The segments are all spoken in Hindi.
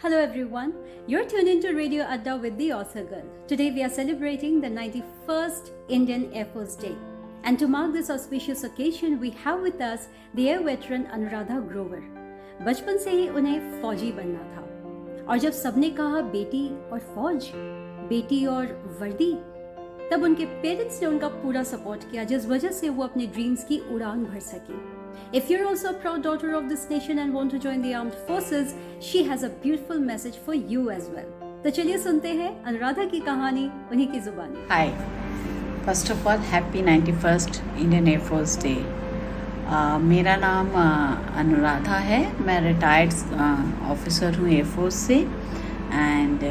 Hello everyone, you're tuned into Radio Adda with the Author Girl. Today we are celebrating the 91st Indian Air Force Day. And to mark this auspicious occasion, we have with us the air veteran Anuradha Grover. बचपन से ही उन्हें फौजी बनना था और जब सबने कहा बेटी और फौज, बेटी और वर्दी, तब उनके पेरेंट्स ने उनका पूरा सपोर्ट किया, जिस वजह से वो अपने ड्रीम्स की उड़ान भर सकी. If you're also a proud daughter of this nation and want to join the armed forces, she has a beautiful message for you as well. तो चलिए सुनते हैं अनुराधा की कहानी उन्हीं की जुबानी. Hi, first of all, happy 91st Indian Air Force Day. मेरा नाम अनुराधा है. मैं रिटायर्ड ऑफिसर हूँ एयर फोर्स से एंड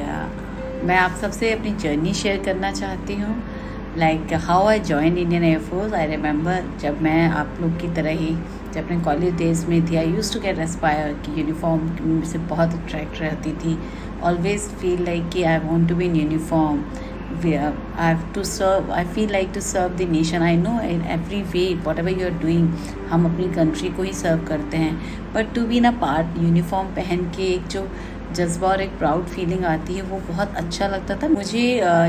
मैं आप सबसे अपनी जर्नी शेयर करना चाहती हूँ. Like how I join Indian Air force. I remember जब मैं आप लोग की तरह ही जब अपने कॉलेज डेज में थी, I used to get aspire कि यूनिफॉर्म से बहुत अट्रैक्ट रहती थी. ऑलवेज फील लाइक कि I want to be in uniform. I have to serve. I feel like to serve the nation. I know in every way whatever you are doing, हम अपनी कंट्री को ही सर्व करते हैं. But to be in a part uniform पहन के एक जो जज्बा और एक प्राउड फीलिंग आती है वो बहुत अच्छा लगता था मुझे.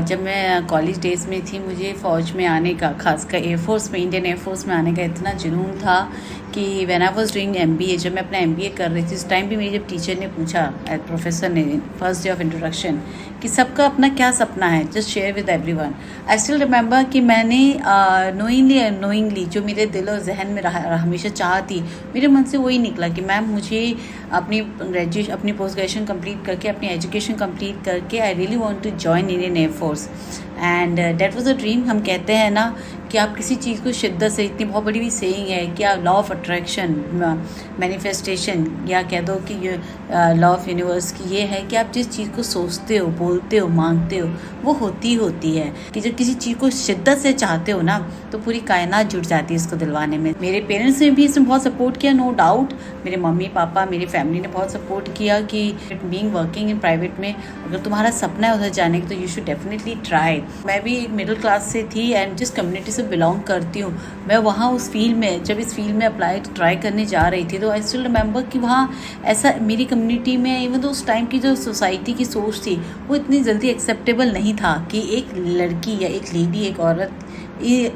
जब मैं कॉलेज डेज में थी, मुझे फ़ौज में आने का, खासकर एयरफोर्स में, इंडियन एयरफोर्स में आने का इतना जुनून था कि when I was doing MBA, जब मैं अपना MBA कर रही थी, उस टाइम भी मेरी जब टीचर ने पूछा, प्रोफेसर ने, फर्स्ट डे ऑफ इंट्रोडक्शन, कि सबका अपना क्या सपना है, just share with everyone. I still remember कि मैंने नोइंगली जो मेरे दिल और जहन में हमेशा चाह थी, मेरे मन से वही निकला कि मैम मुझे अपनी पोस्ट ग्रेजुएशन कंप्लीट करके, अपनी एजुकेशन कंप्लीट करके, I really want to join Indian Air Force. And that was a dream. हम कहते हैं ना कि आप किसी चीज़ को शिद्दत से, इतनी बहुत बड़ी भी सेइंग है कि आप लॉ ऑफ अट्रैक्शन, मैनिफेस्टेशन, या कह दो कि लॉ ऑफ यूनिवर्स की ये है कि आप जिस चीज़ को सोचते हो, बोलते हो, मांगते हो, वो होती है. कि जब किसी चीज़ को शिद्दत से चाहते हो ना, तो पूरी कायनात जुट जाती है इसको दिलवाने में. मेरे पेरेंट्स ने भी इसमें बहुत सपोर्ट किया, नो डाउट. मेरे मम्मी पापा, मेरी फैमिली ने बहुत सपोर्ट किया कि बीइंग वर्किंग इन प्राइवेट में, अगर तुम्हारा सपना है उधर जाने का तो यू शुड डेफिनेटली ट्राई. मैं भी एक मिडिल क्लास से थी एंड जिस कम्युनिटी से बिलोंग करती हूँ, मैं वहाँ उस फील्ड में, जब इस फील्ड में अप्लाई ट्राई करने जा रही थी, तो आई स्टिल रिमेंबर कि वहाँ ऐसा मेरी कम्युनिटी में, इवन तो उस टाइम की जो सोसाइटी की सोच थी वो इतनी जल्दी एक्सेप्टेबल नहीं था कि एक लड़की या एक लेडी, एक औरत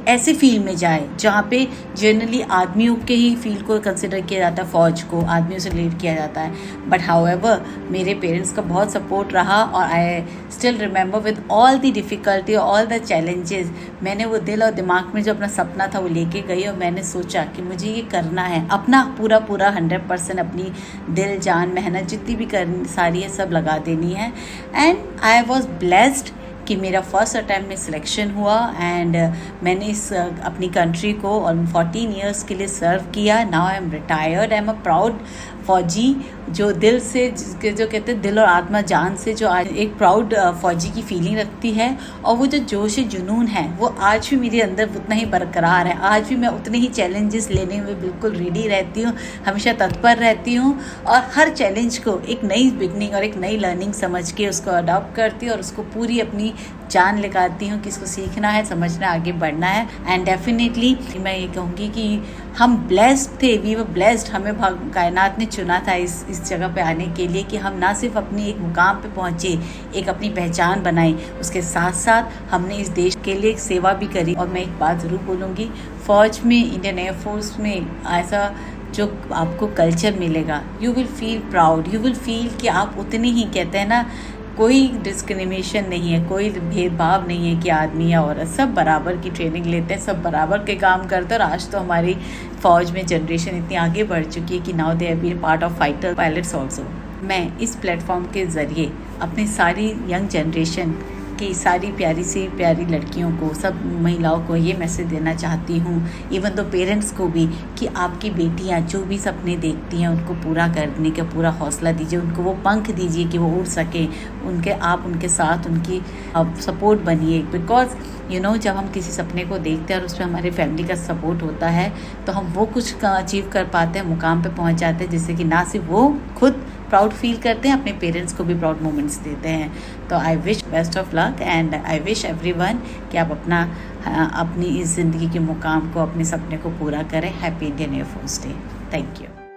ऐसे फील्ड में जाए जहाँ पे जनरली आदमियों के ही फील्ड को कंसिडर किया जाता है, फ़ौज को आदमियों से रिलेट किया जाता है. बट हाउएवर मेरे पेरेंट्स का बहुत सपोर्ट रहा और I still remember with all the difficulty, all the challenges, मैंने वो दिल और दिमाग में जो अपना सपना था वो लेके गई और मैंने सोचा कि मुझे ये करना है. अपना पूरा 100% अपनी दिल, जान, मेहनत जितनी भी सारी है सब लगा देनी है. एंड आई वॉज ब्लेस्ड कि मेरा फर्स्ट अटैम्प्ट में सिलेक्शन हुआ एंड मैंने इस अपनी कंट्री को 14 ईयर्स के लिए सर्व किया. Now I am retired. I am a proud फौजी, जो दिल से, जो कहते हैं दिल और आत्मा जान से, जो आज एक प्राउड फौजी की फीलिंग रखती है. और वो जो जोश जुनून है वो आज भी मेरे अंदर उतना ही बरकरार है. आज भी मैं उतने ही चैलेंजेस लेने में बिल्कुल रेडी रहती हूँ, हमेशा तत्पर रहती हूँ और हर चैलेंज को एक नई बिगनिंग और एक नई लर्निंग समझ के उसको अडॉप्ट करती हूँ और उसको पूरी अपनी जान लगाती हूँ कि इसको सीखना है, समझना, आगे बढ़ना है. एंड डेफिनेटली मैं ये कहूँगी कि हम ब्लेस्ड थे, वी वर ब्लेस्ड. हमें कायनात ने चुना था इस जगह पे आने के लिए कि हम ना सिर्फ अपनी एक मुकाम पे पहुँचे, एक अपनी पहचान बनाई, उसके साथ साथ हमने इस देश के लिए एक सेवा भी करी. और मैं एक बात ज़रूर बोलूँगी, फ़ौज में, इंडियन एयरफोर्स में ऐसा जो आपको कल्चर मिलेगा, you will feel proud, you will feel कि आप उतनी ही, कहते हैं ना, कोई डिस्क्रिमिनेशन नहीं है, कोई भेदभाव नहीं है कि आदमी या औरत, सब बराबर की ट्रेनिंग लेते हैं, सब बराबर के काम करते हैं. और आज तो हमारी फ़ौज में जनरेशन इतनी आगे बढ़ चुकी है कि now they have been part of fighter pilots also. मैं इस प्लेटफॉर्म के ज़रिए अपनी सारी यंग जनरेशन की सारी प्यारी से प्यारी लड़कियों को, सब महिलाओं को ये मैसेज देना चाहती हूँ, इवन तो पेरेंट्स को भी, कि आपकी बेटियाँ जो भी सपने देखती हैं उनको पूरा करने का पूरा हौसला दीजिए, उनको वो पंख दीजिए कि वो उड़ सकें. आप उनके साथ उनकी सपोर्ट बनिए. बिकॉज यू नो, जब हम किसी सपने को देखते हैं और उसमें हमारी फैमिली का सपोर्ट होता है तो हम वो कुछ अचीव कर पाते हैं, मुकाम पे पहुंच जाते हैं, जिससे कि ना सिर्फ वो खुद प्राउड फील करते हैं, अपने पेरेंट्स को भी प्राउड मोमेंट्स देते हैं. तो I wish best of luck and I wish everyone कि आप अपनी इस ज़िंदगी के मुकाम को, अपने सपने को पूरा करें. Happy Indian Air force day. Thank you.